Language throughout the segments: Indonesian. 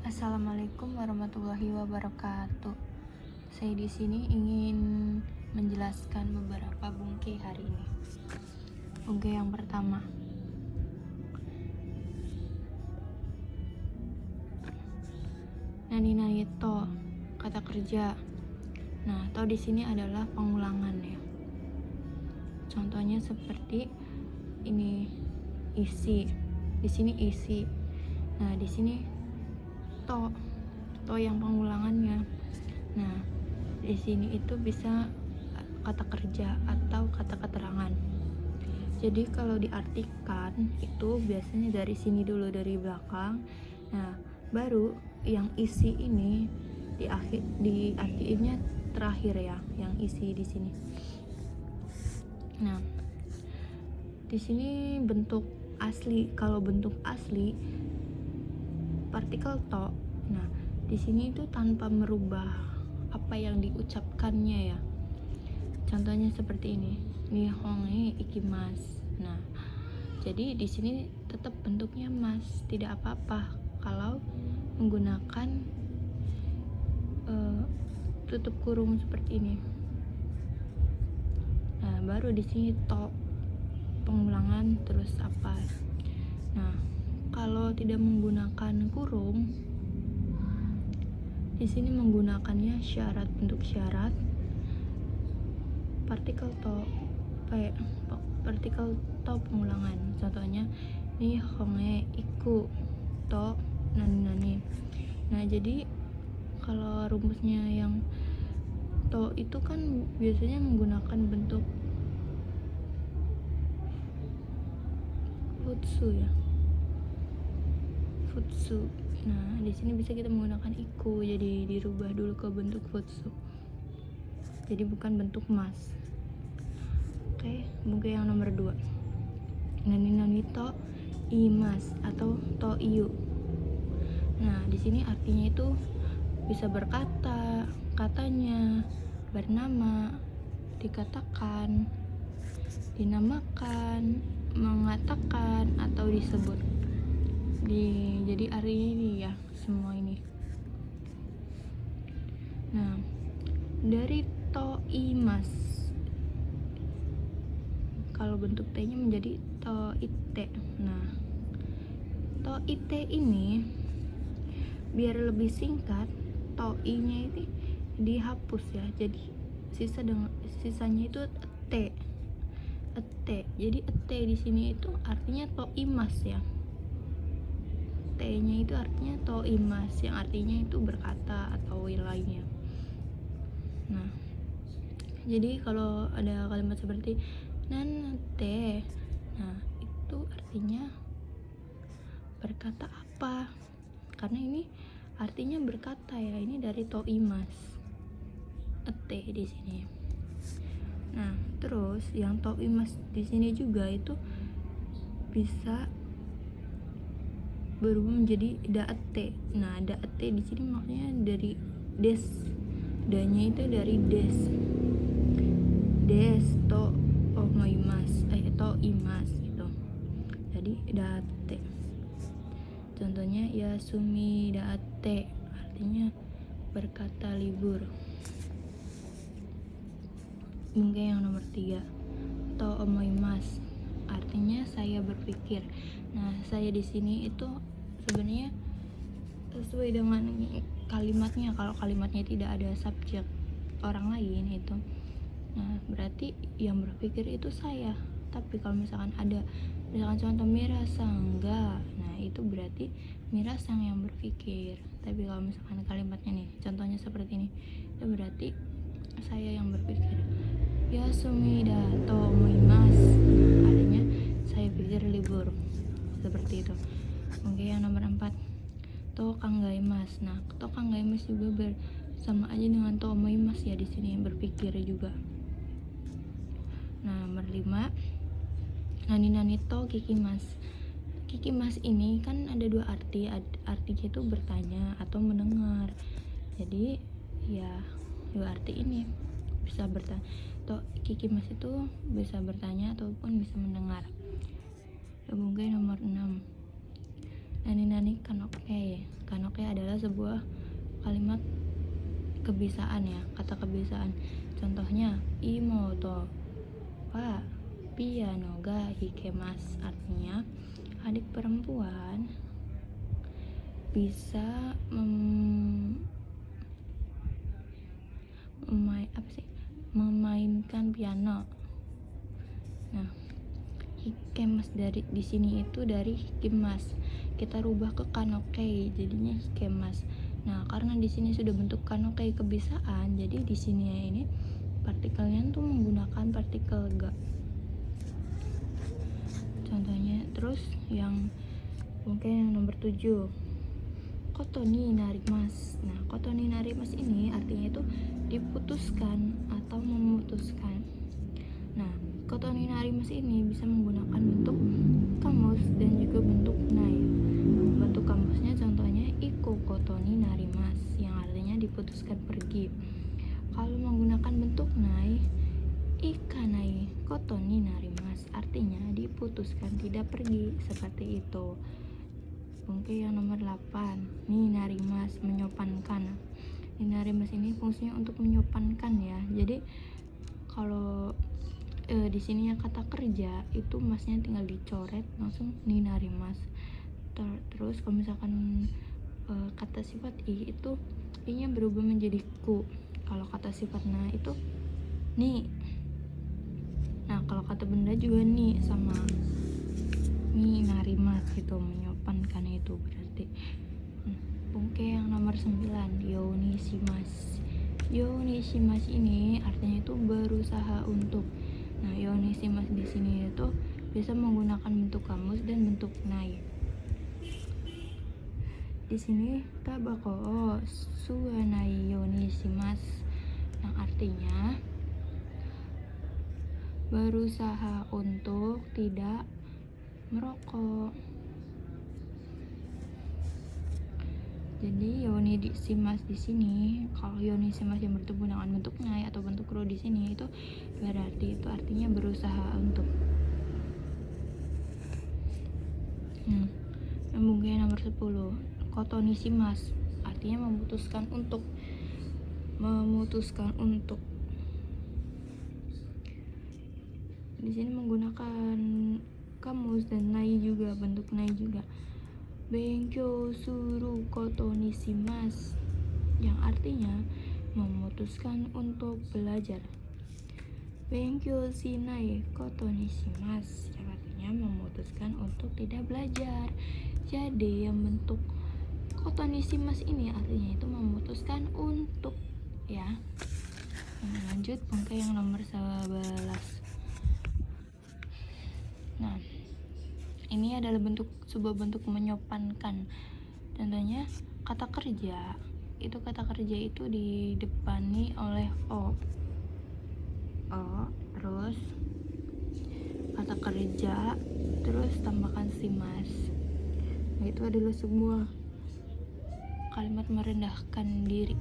Assalamualaikum warahmatullahi wabarakatuh. Saya di sini ingin menjelaskan beberapa bungke hari ini. Bungke yang pertama. Nani to, kata kerja. Nah, to di sini adalah pengulangan ya. Contohnya seperti ini isi. Di sini isi. Nah, di sini to yang pengulangannya. Nah, di sini itu bisa kata kerja atau kata keterangan. Jadi kalau diartikan itu biasanya dari sini dulu, dari belakang. Nah, baru yang isi ini diartiinnya terakhir ya, yang isi di sini. Nah, di sini bentuk asli. Kalau bentuk asli partikel to. Nah, di sini itu tanpa merubah apa yang diucapkannya ya. Contohnya seperti ini. Nihonge ikimasu. Nah, jadi di sini tetap bentuknya mas, tidak apa-apa kalau menggunakan tutup kurung seperti ini. Nah, baru di sini to pengulangan terus apa. Nah, kalau tidak menggunakan kurung, di sini menggunakannya syarat, bentuk syarat partikel to, partikel to pengulangan. Contohnya nih honge iku to nani. Nah, jadi kalau rumusnya yang to itu kan biasanya menggunakan bentuk futsu ya. Futsu. Nah, di sini bisa kita menggunakan iku, jadi dirubah dulu ke bentuk futsu. Jadi bukan bentuk mas. Oke, mungkin yang nomor 2. Nani to imas atau to iyu. Nah, di sini artinya itu bisa berkata, katanya, bernama, dikatakan, dinamakan, mengatakan, atau disebut. Jadi artinya ini ya, semua ini. Nah, dari to imas, kalau bentuk T-nya menjadi to ite. Nah, to ite ini biar lebih singkat, to i-nya ini dihapus ya. Jadi sisanya itu t. Jadi t di sini itu artinya to imas ya. T-nya itu artinya to imas, yang artinya itu berkata atau lainnya. Nah, jadi kalau ada kalimat seperti nanate, nah itu artinya berkata apa? Karena ini artinya berkata ya, ini dari to imas, ete di sini. Nah, terus yang to imas di sini juga itu bisa berubah menjadi daete. Nah, daete di sini maknanya dari des. Danya itu dari des. Des to omoimas, to imas gitu. Jadi daete. Contohnya yasumi daate, artinya berkata libur. Mungkin yang nomor 3, to omoimas, artinya saya berpikir. Nah, saya di sini itu sebenarnya sesuai dengan kalimatnya. Kalau kalimatnya tidak ada subjek orang lain itu, nah berarti yang berpikir itu saya. Tapi kalau misalkan ada, misalkan contoh mirasang enggak, nah itu berarti mirasang yang berpikir. Tapi kalau misalkan kalimatnya nih, contohnya seperti ini, itu berarti saya yang berpikir. Yasumi da to omoimas, nah artinya saya pikir libur, seperti itu. Oke, yang nomor 4, to kangaimas. Nah, to kangaimas juga sama aja dengan to omoimas ya, di sini yang berpikir juga. Nah, nomor 5, nani to kikimas. Kikimas ini kan ada 2 arti. Artinya itu bertanya atau mendengar. Jadi ya 2 arti ini bisa bertanya. To kikimas itu bisa bertanya ataupun bisa mendengar. Mungkin nomor 6, Nani kanoke. Kanoke adalah sebuah kalimat kebiasaan ya, kata kebiasaan. Contohnya imoto wa piano ga hikemas, artinya adik perempuan bisa memainkan piano. Nah, hikemas dari di sini itu dari hikimas. Kita rubah ke kanoke, jadinya hikemas. Nah, karena di sini sudah bentuk kanoke kebiasaan, jadi di sini ya ini partikelnya tuh menggunakan partikel ga. Contohnya terus yang mungkin yang nomor 7, koto ni narimas. Nah, koto ni narimas ini artinya itu diputuskan atau memutuskan. Nah, koto ni narimas ini bisa menggunakan bentuk kamus dan juga bentuk nai. Bentuk kamusnya contohnya iko koto ni narimas, yang artinya diputuskan pergi. Kalau menggunakan bentuk nai, ikanai koto ni narimas, artinya diputuskan tidak pergi, seperti itu. Oke, yang nomor 8, ni narimas, menyopankan. Ni narimas ini fungsinya untuk menyopankan ya. Jadi kalau di sini ya kata kerja itu masnya tinggal dicoret langsung ni narimas. Terus kalau misalkan kata sifat i itu i-nya berubah menjadi ku. Kalau kata sifat na itu ni. Nah, kalau kata benda juga ni sama ni narimas gitu, menyopankan itu berarti. Oke, yang nomor 9, yonishimas. Yonishimas ini artinya itu berusaha untuk. Nah, yonishimas di sini itu bisa menggunakan bentuk kamus dan bentuk nai. Di sini tabako suwanai yonishimas, yang artinya berusaha untuk tidak merokok. Jadi yonishimas di sini, kalau yonishimas yang bertemu dengan bentuk nai atau bentuk ro di sini itu berarti itu artinya berusaha untuk. Mungkin nomor 10, kotonishimas, artinya memutuskan untuk. Di sini menggunakan kamus dan nai juga, bentuk nai juga. Benkyou suru kotonishimas, yang artinya memutuskan untuk belajar. Benkyou shinai kotonishimas, yang artinya memutuskan untuk tidak belajar. Jadi yang bentuk kotonishimas ini artinya itu memutuskan untuk ya. Lanjut ke yang nomor 11. Nah, ini adalah sebuah bentuk menyopankan. Contohnya kata kerja. Kata kerja itu didepani oleh o, terus kata kerja, terus tambahkan shimas. Nah, itu adalah sebuah kalimat merendahkan diri.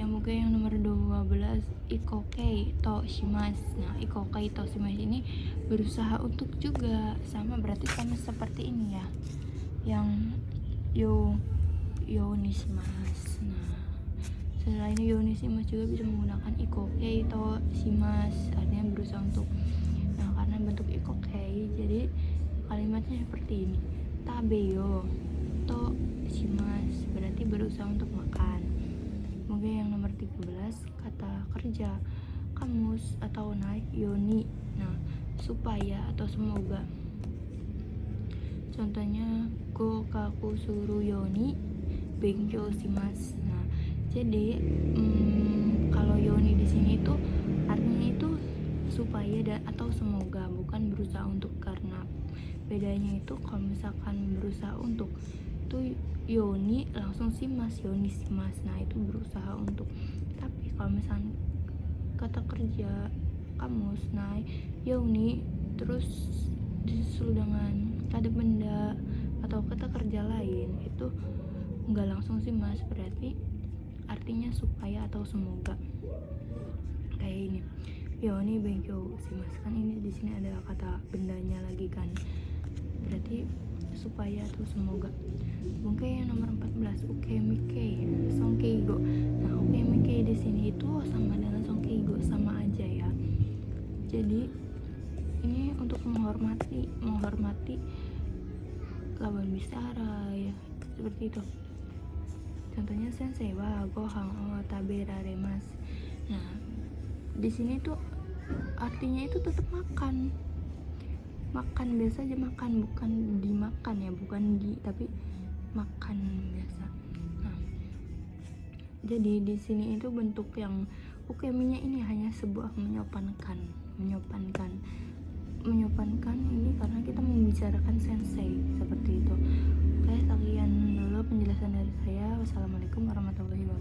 Yang mungkin yang nomor 12, ikokei to shimas. Nah, ikokei to shimas ini berusaha untuk juga, sama berarti sama seperti ini ya, yang yonishimas. Nah, selain yonishimas juga bisa menggunakan ikokei to shimas, artinya berusaha untuk. Nah, karena bentuk ikokei jadi kalimatnya seperti ini, tabeyo to shimas, berarti berusaha untuk makan. Mungkin yang nomor 13, kata kerja kamus atau nai yoni. Nah, supaya atau semoga. Contohnya go kaku suru yoni benkyou shimas. Nah, jadi kalau yoni di sini itu artinya itu supaya atau semoga, bukan berusaha untuk. Karena bedanya itu kalau misalkan berusaha untuk itu yoni langsung shimas, yonishimas. Nah, itu berusaha untuk. Tapi kalau misalkan kata kerja kamus naik yoni terus disusul dengan kata benda atau kata kerja lain, itu nggak langsung shimas, berarti artinya supaya atau semoga. Kayak ini, yoni benkyou shimas, kan ini di sini ada kata bendanya lagi kan, berarti supaya tuh semoga. Bungkai yang nomor 14, ukemike songkeigo. Nah, ukemike di sini itu sama dengan songkeigo, sama aja ya. Jadi ini untuk menghormati lawan bicara ya, seperti itu. Contohnya sensei wa gohan o taberaremasu. Nah, di sini tuh artinya itu tetap makan biasa aja, makan, bukan dimakan ya, bukan tapi makan biasa. Nah, jadi di sini itu bentuk yang ukeminya ini hanya sebuah menyopankan ini karena kita membicarakan sensei, seperti itu. Oke, sekian dulu penjelasan dari saya. Wassalamualaikum warahmatullahi wabarakatuh.